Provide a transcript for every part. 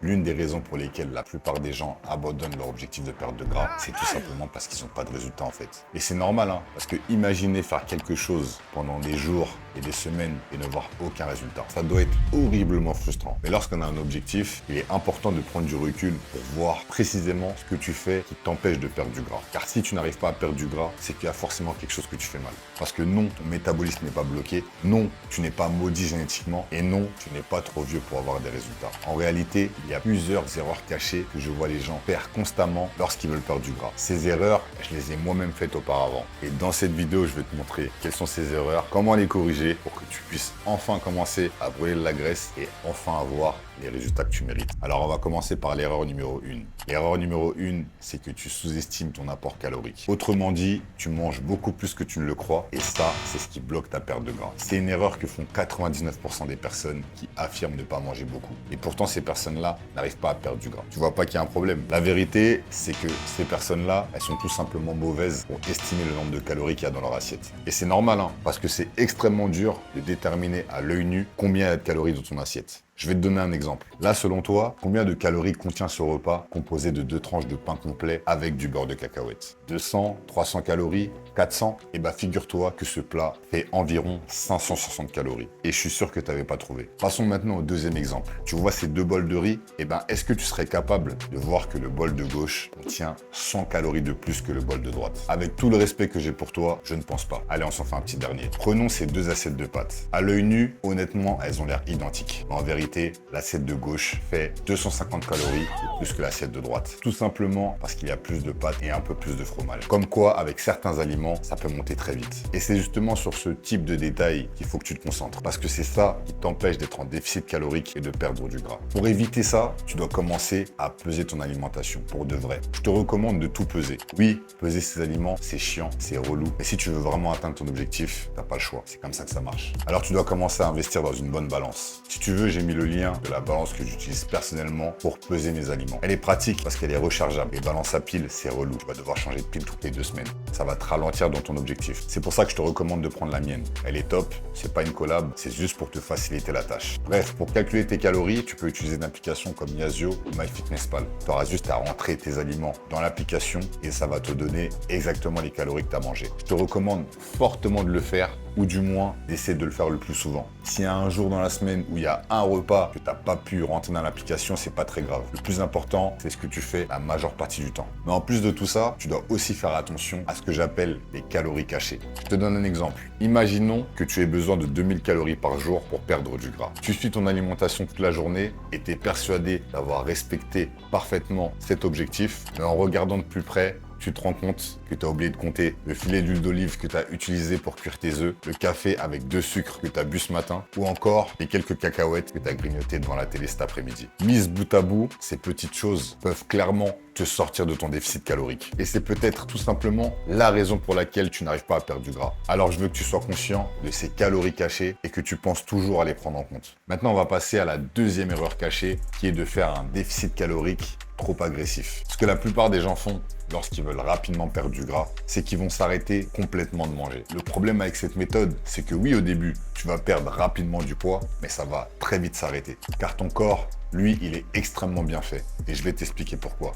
L'une des raisons pour lesquelles la plupart des gens abandonnent leur objectif de perte de gras, c'est tout simplement parce qu'ils n'ont pas de résultat en fait. Et c'est normal, hein, parce que imaginez faire quelque chose pendant des jours et des semaines et ne voir aucun résultat. Ça doit être horriblement frustrant. Mais lorsqu'on a un objectif, il est important de prendre du recul pour voir précisément ce que tu fais qui t'empêche de perdre du gras. Car si tu n'arrives pas à perdre du gras, c'est qu'il y a forcément quelque chose que tu fais mal. Parce que non, ton métabolisme n'est pas bloqué, non, tu n'es pas maudit génétiquement, et non, tu n'es pas trop vieux pour avoir des résultats. En réalité, il y a plusieurs erreurs cachées que je vois les gens faire constamment lorsqu'ils veulent perdre du gras. Ces erreurs, je les ai moi-même faites auparavant. Et dans cette vidéo, je vais te montrer quelles sont ces erreurs, comment les corriger pour que tu puisses enfin commencer à brûler de la graisse et enfin avoir les résultats que tu mérites. Alors, on va commencer par l'erreur numéro 1. L'erreur numéro 1, c'est que tu sous-estimes ton apport calorique. Autrement dit, tu manges beaucoup plus que tu ne le crois et ça, c'est ce qui bloque ta perte de gras. C'est une erreur que font 99% des personnes qui affirment ne pas manger beaucoup. Et pourtant, ces personnes-là n'arrivent pas à perdre du gras. Tu vois pas qu'il y a un problème. La vérité, c'est que ces personnes-là, elles sont tout simplement mauvaises pour estimer le nombre de calories qu'il y a dans leur assiette. Et c'est normal, hein, parce que c'est extrêmement dur de déterminer à l'œil nu combien il y a de calories dans ton assiette. Je vais te donner un exemple. Là, selon toi, combien de calories contient ce repas composé de 2 tranches de pain complet avec du beurre de cacahuète? 200, 300 calories, 400? Eh bien, figure-toi que ce plat fait environ 560 calories. Et je suis sûr que tu n'avais pas trouvé. Passons maintenant au deuxième exemple. Tu vois ces 2 bols de riz? Eh bien, est-ce que tu serais capable de voir que le bol de gauche contient 100 calories de plus que le bol de droite? Avec tout le respect que j'ai pour toi, je ne pense pas. Allez, on s'en fait un petit dernier. Prenons ces 2 assiettes de pâtes. À l'œil nu, honnêtement, elles ont l'air identiques. Mais en vérité, l'assiette de gauche fait 250 calories de plus que l'assiette de droite. Tout simplement parce qu'il y a plus de pâtes et un peu plus de fromage. Comme quoi, avec certains aliments, ça peut monter très vite. Et c'est justement sur ce type de détails qu'il faut que tu te concentres. Parce que c'est ça qui t'empêche d'être en déficit calorique et de perdre du gras. Pour éviter ça, tu dois commencer à peser ton alimentation pour de vrai. Je te recommande de tout peser. Oui, peser ces aliments, c'est chiant, c'est relou. Mais si tu veux vraiment atteindre ton objectif, t'as pas le choix. C'est comme ça que ça marche. Alors tu dois commencer à investir dans une bonne balance. Si tu veux, j'ai mis le lien de la balance que j'utilise personnellement pour peser mes aliments. Elle est pratique parce qu'elle est rechargeable. Les balances à pile, c'est relou. Tu vas devoir changer de pile toutes les 2 semaines. Ça va te ralentir dans ton objectif. C'est pour ça que je te recommande de prendre la mienne. Elle est top, c'est pas une collab, c'est juste pour te faciliter la tâche. Bref, pour calculer tes calories, tu peux utiliser une application comme Yazio ou MyFitnessPal. Tu auras juste à rentrer tes aliments dans l'application et ça va te donner exactement les calories que tu as mangées. Je te recommande fortement de le faire ou du moins d'essayer de le faire le plus souvent. S'il y a un jour dans la semaine où il y a un repas que tu n'as pas pu rentrer dans l'application, c'est pas très grave. Le plus important, c'est ce que tu fais la majeure partie du temps. Mais en plus de tout ça, tu dois aussi faire attention à ce que j'appelle les calories cachées. Je te donne un exemple. Imaginons que tu aies besoin de 2000 calories par jour pour perdre du gras. Tu suis ton alimentation toute la journée et tu es persuadé d'avoir respecté parfaitement cet objectif, mais en regardant de plus près, tu te rends compte que tu as oublié de compter le filet d'huile d'olive que tu as utilisé pour cuire tes œufs, le café avec 2 sucres que tu as bu ce matin, ou encore les quelques cacahuètes que tu as grignotées devant la télé cet après-midi. Mises bout à bout, ces petites choses peuvent clairement te sortir de ton déficit calorique. Et c'est peut-être tout simplement la raison pour laquelle tu n'arrives pas à perdre du gras. Alors je veux que tu sois conscient de ces calories cachées et que tu penses toujours à les prendre en compte. Maintenant, on va passer à la deuxième erreur cachée, qui est de faire un déficit calorique trop agressif. Ce que la plupart des gens font lorsqu'ils veulent rapidement perdre du gras, c'est qu'ils vont s'arrêter complètement de manger. Le problème avec cette méthode, c'est que oui, au début, tu vas perdre rapidement du poids, mais ça va très vite s'arrêter. Car ton corps, lui, il est extrêmement bien fait. Et je vais t'expliquer pourquoi.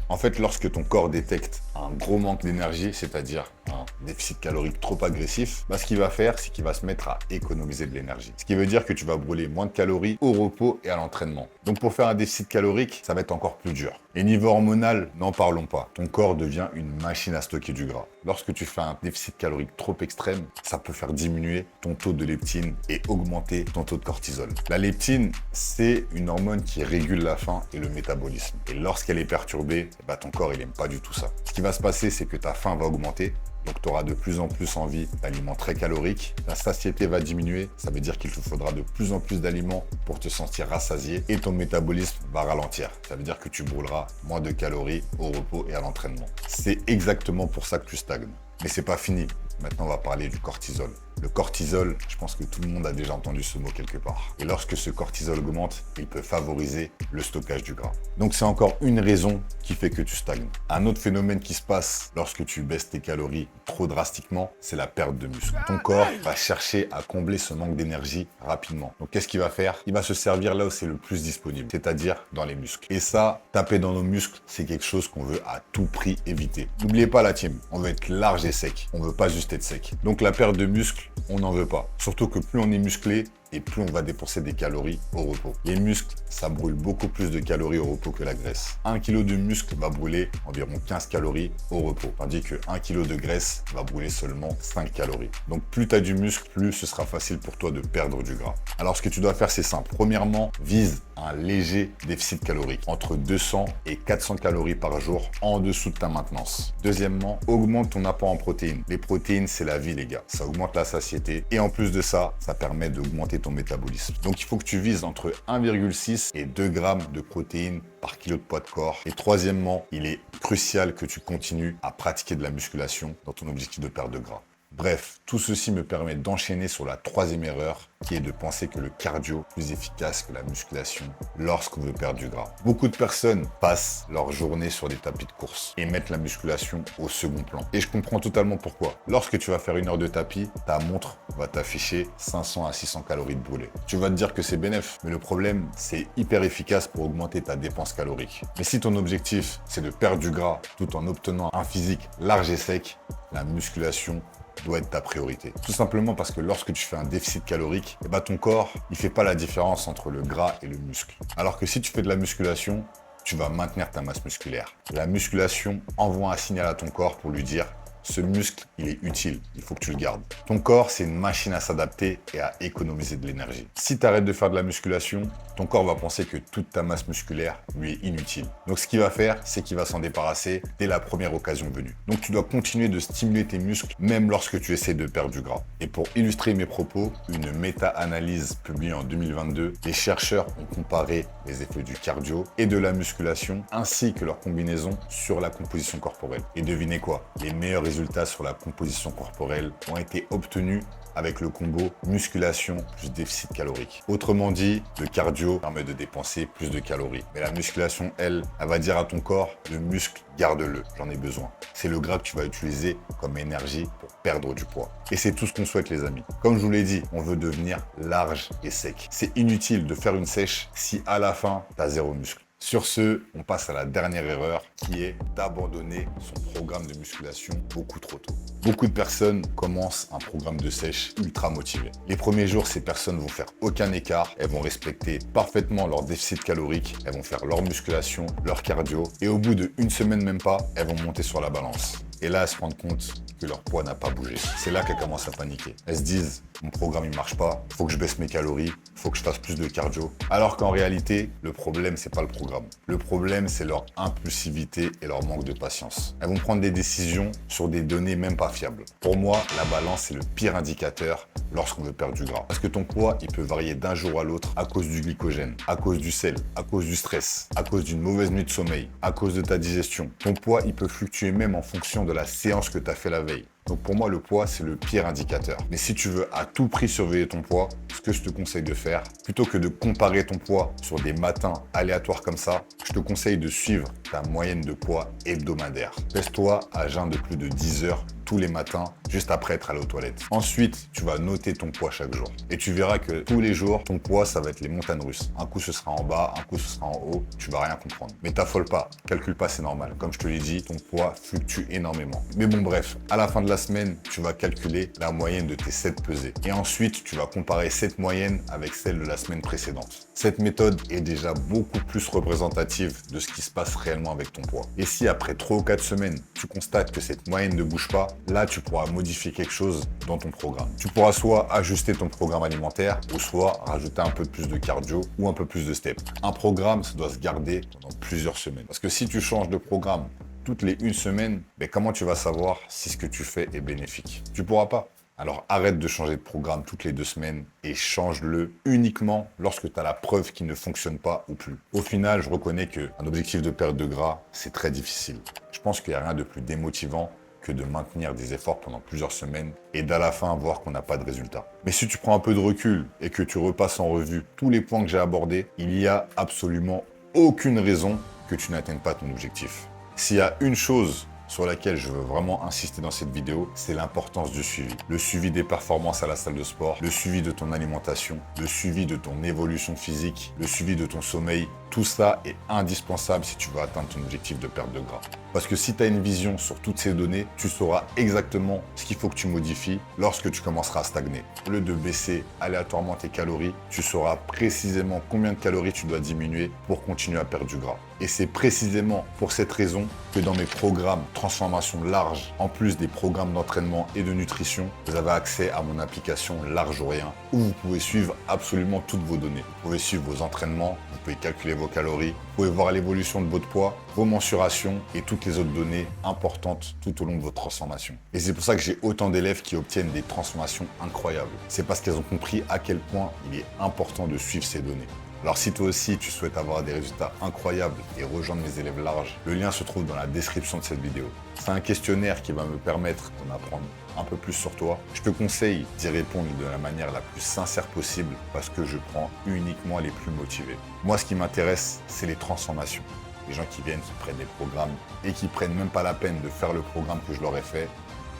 En fait, lorsque ton corps détecte un gros manque d'énergie, c'est-à-dire un déficit calorique trop agressif, ce qu'il va faire, c'est qu'il va se mettre à économiser de l'énergie. Ce qui veut dire que tu vas brûler moins de calories au repos et à l'entraînement. Donc pour faire un déficit calorique, ça va être encore plus dur. Et niveau hormonal, n'en parlons pas. Ton corps devient une machine à stocker du gras. Lorsque tu fais un déficit calorique trop extrême, ça peut faire diminuer ton taux de leptine et augmenter ton taux de cortisol. La leptine, c'est une hormone qui régule la faim et le métabolisme. Et lorsqu'elle est perturbée, ton corps, il n'aime pas du tout ça. Ce qui va se passer, c'est que ta faim va augmenter. Donc, tu auras de plus en plus envie d'aliments très caloriques. La satiété va diminuer. Ça veut dire qu'il te faudra de plus en plus d'aliments pour te sentir rassasié. Et ton métabolisme va ralentir. Ça veut dire que tu brûleras moins de calories au repos et à l'entraînement. C'est exactement pour ça que tu stagnes. Mais c'est pas fini. Maintenant, on va parler du cortisol. Le cortisol, je pense que tout le monde a déjà entendu ce mot quelque part. Et lorsque ce cortisol augmente, il peut favoriser le stockage du gras. Donc c'est encore une raison qui fait que tu stagnes. Un autre phénomène qui se passe lorsque tu baisses tes calories trop drastiquement, c'est la perte de muscle. Ton corps va chercher à combler ce manque d'énergie rapidement. Donc qu'est-ce qu'il va faire? Il va se servir là où c'est le plus disponible, c'est-à-dire dans les muscles. Et ça, taper dans nos muscles, c'est quelque chose qu'on veut à tout prix éviter. N'oubliez pas la team, on veut être large et sec. On veut pas juste être sec. Donc la perte de muscle, on n'en veut pas. Surtout que plus on est musclé, et plus on va dépenser des calories au repos. Les muscles, ça brûle beaucoup plus de calories au repos que la graisse. 1 kg de muscle va brûler environ 15 calories au repos, tandis que 1 kg de graisse va brûler seulement 5 calories. Donc plus tu as du muscle, plus ce sera facile pour toi de perdre du gras. Alors ce que tu dois faire, c'est simple. Premièrement, vise un léger déficit calorique, entre 200 et 400 calories par jour en dessous de ta maintenance. Deuxièmement, augmente ton apport en protéines. Les protéines, c'est la vie les gars. Ça augmente la satiété et en plus de ça, ça permet d'augmenter ton métabolisme. Donc il faut que tu vises entre 1,6 et 2 grammes de protéines par kilo de poids de corps. Et troisièmement, il est crucial que tu continues à pratiquer de la musculation dans ton objectif de perte de gras. Bref, tout ceci me permet d'enchaîner sur la troisième erreur, qui est de penser que le cardio est plus efficace que la musculation lorsqu'on veut perdre du gras. Beaucoup de personnes passent leur journée sur des tapis de course et mettent la musculation au second plan. Et je comprends totalement pourquoi. Lorsque tu vas faire 1 heure de tapis, ta montre va t'afficher 500 à 600 calories de brûlées. Tu vas te dire que c'est bénef, mais le problème, c'est hyper efficace pour augmenter ta dépense calorique. Mais si ton objectif, c'est de perdre du gras tout en obtenant un physique large et sec, la musculation doit être ta priorité. Tout simplement parce que lorsque tu fais un déficit calorique, ton corps, il fait pas la différence entre le gras et le muscle. Alors que si tu fais de la musculation, tu vas maintenir ta masse musculaire. La musculation envoie un signal à ton corps pour lui dire: ce muscle, il est utile, il faut que tu le gardes. Ton corps, c'est une machine à s'adapter et à économiser de l'énergie. Si tu arrêtes de faire de la musculation, ton corps va penser que toute ta masse musculaire lui est inutile. Donc ce qu'il va faire, c'est qu'il va s'en débarrasser dès la première occasion venue. Donc tu dois continuer de stimuler tes muscles même lorsque tu essaies de perdre du gras. Et pour illustrer mes propos, une méta-analyse publiée en 2022, les chercheurs ont comparé les effets du cardio et de la musculation ainsi que leur combinaison sur la composition corporelle. Et devinez quoi? Les meilleurs résultats sur la composition corporelle ont été obtenus avec le combo musculation plus déficit calorique. Autrement dit, le cardio permet de dépenser plus de calories. Mais la musculation, elle va dire à ton corps: le muscle, garde-le, j'en ai besoin. C'est le gras que tu vas utiliser comme énergie pour perdre du poids. Et c'est tout ce qu'on souhaite les amis. Comme je vous l'ai dit, on veut devenir large et sec. C'est inutile de faire une sèche si à la fin, tu as zéro muscle. Sur ce, on passe à la dernière erreur qui est d'abandonner son programme de musculation beaucoup trop tôt. Beaucoup de personnes commencent un programme de sèche ultra motivé. Les premiers jours, ces personnes vont faire aucun écart, elles vont respecter parfaitement leur déficit calorique, elles vont faire leur musculation, leur cardio et au bout de 1 semaine même pas, elles vont monter sur la balance. Et là, elles se rendent compte que leur poids n'a pas bougé. C'est là qu'elles commencent à paniquer. Elles se disent: mon programme il marche pas, il faut que je baisse mes calories, il faut que je fasse plus de cardio. Alors qu'en réalité, le problème c'est pas le programme. Le problème c'est leur impulsivité et leur manque de patience. Elles vont prendre des décisions sur des données même pas fiables. Pour moi, la balance c'est le pire indicateur lorsqu'on veut perdre du gras. Parce que ton poids, il peut varier d'un jour à l'autre à cause du glycogène, à cause du sel, à cause du stress, à cause d'une mauvaise nuit de sommeil, à cause de ta digestion. Ton poids, il peut fluctuer même en fonction de la séance que tu as fait la veille. Donc pour moi, le poids, c'est le pire indicateur. Mais si tu veux à tout prix surveiller ton poids, ce que je te conseille de faire, plutôt que de comparer ton poids sur des matins aléatoires comme ça, je te conseille de suivre ta moyenne de poids hebdomadaire. Pèse-toi à jeun de plus de 10 heures tous les matins, juste après être allé aux toilettes. Ensuite, tu vas noter ton poids chaque jour. Et tu verras que tous les jours, ton poids, ça va être les montagnes russes. Un coup, ce sera en bas, un coup, ce sera en haut. Tu vas rien comprendre. Mais t'affole pas. Calcule pas, c'est normal. Comme je te l'ai dit, ton poids fluctue énormément. Mais bon, bref, à la fin de la semaine, tu vas calculer la moyenne de tes 7 pesées. Et ensuite, tu vas comparer cette moyenne avec celle de la semaine précédente. Cette méthode est déjà beaucoup plus représentative de ce qui se passe réellement avec ton poids. Et si après 3 ou 4 semaines, tu constates que cette moyenne ne bouge pas, là, tu pourras modifier quelque chose dans ton programme. Tu pourras soit ajuster ton programme alimentaire ou soit rajouter un peu plus de cardio ou un peu plus de steps. Un programme, ça doit se garder pendant plusieurs semaines. Parce que si tu changes de programme toutes les 1 semaine, comment tu vas savoir si ce que tu fais est bénéfique? Tu pourras pas. Alors arrête de changer de programme toutes les 2 semaines et change-le uniquement lorsque tu as la preuve qu'il ne fonctionne pas ou plus. Au final, je reconnais qu'un objectif de perte de gras, c'est très difficile. Je pense qu'il n'y a rien de plus démotivant que de maintenir des efforts pendant plusieurs semaines et d'à la fin voir qu'on n'a pas de résultat. Mais si tu prends un peu de recul et que tu repasses en revue tous les points que j'ai abordés, il y a absolument aucune raison que tu n'atteignes pas ton objectif. S'il y a une chose sur laquelle je veux vraiment insister dans cette vidéo, c'est l'importance du suivi. Le suivi des performances à la salle de sport, le suivi de ton alimentation, le suivi de ton évolution physique, le suivi de ton sommeil. Tout ça est indispensable si tu veux atteindre ton objectif de perte de gras. Parce que si tu as une vision sur toutes ces données, tu sauras exactement ce qu'il faut que tu modifies lorsque tu commenceras à stagner. Au lieu de baisser aléatoirement tes calories, tu sauras précisément combien de calories tu dois diminuer pour continuer à perdre du gras. Et c'est précisément pour cette raison que dans mes programmes transformation large, en plus des programmes d'entraînement et de nutrition, vous avez accès à mon application Large ou Rien, où vous pouvez suivre absolument toutes vos données. Vous pouvez suivre vos entraînements, vous pouvez calculer vos calories, vous pouvez voir l'évolution de votre poids, vos mensurations et toutes les autres données importantes tout au long de votre transformation. Et c'est pour ça que j'ai autant d'élèves qui obtiennent des transformations incroyables. C'est parce qu'elles ont compris à quel point il est important de suivre ces données. Alors si toi aussi tu souhaites avoir des résultats incroyables et rejoindre mes élèves larges, le lien se trouve dans la description de cette vidéo. C'est un questionnaire qui va me permettre d'en apprendre un peu plus sur toi. Je te conseille d'y répondre de la manière la plus sincère possible parce que je prends uniquement les plus motivés. Moi, ce qui m'intéresse, c'est les transformations. Les gens qui viennent, qui prennent des programmes et qui prennent même pas la peine de faire le programme que je leur ai fait,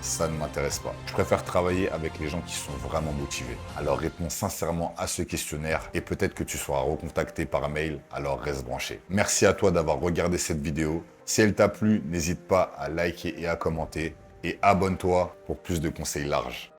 ça ne m'intéresse pas. Je préfère travailler avec les gens qui sont vraiment motivés. Alors réponds sincèrement à ce questionnaire et peut-être que tu seras recontacté par mail, alors reste branché. Merci à toi d'avoir regardé cette vidéo. Si elle t'a plu, n'hésite pas à liker et à commenter et abonne-toi pour plus de conseils larges.